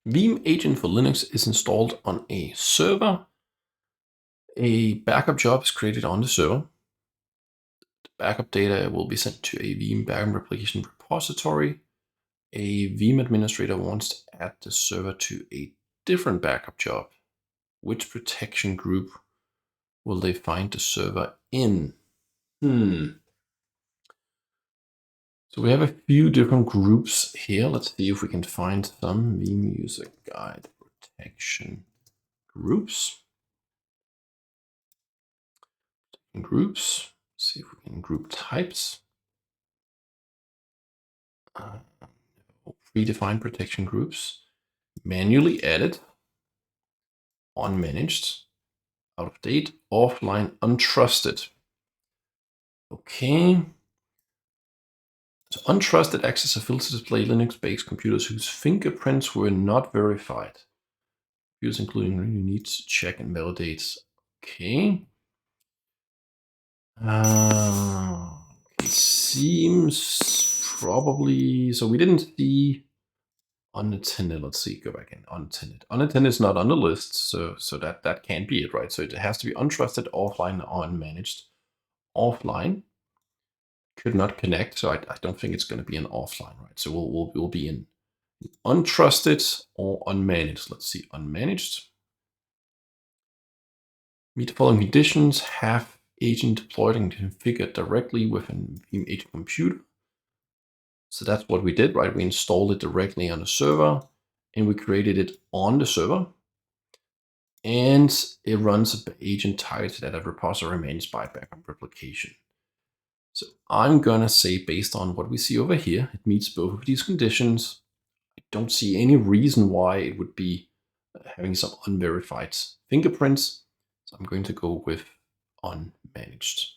Veeam Agent for Linux is installed on a server. A backup job is created on the server. The backup data will be sent to a Veeam backup replication repository. A Veeam administrator wants to add the server to a different backup job. Which protection group will they find the server in? So we have a few different groups here. Let's see if we can find some Veeam user guide protection groups. See if we can group types. Predefined protection groups, manually added, unmanaged, out of date, offline, untrusted. Okay. So untrusted access a filter display Linux-based computers whose fingerprints were not verified. Computers including you need to check and validate. Okay. It seems probably, so we didn't see unattended. Let's see, go back in. Unattended. Unattended is not on the list, so that can't be it, right? So it has to be untrusted, offline, unmanaged. Offline could not connect, so I don't think it's going to be an offline, right? So we'll be in untrusted or unmanaged. Let's see, unmanaged. Meet the following conditions: have agent deployed and configured directly within Veeam Agent computer. So that's what we did, right? We installed it directly on the server and we created it on the server. And it runs an agent targeted at a repository managed by backup replication. So I'm going to say, based on what we see over here, it meets both of these conditions. I don't see any reason why it would be having some unverified fingerprints. So I'm going to go with unmanaged.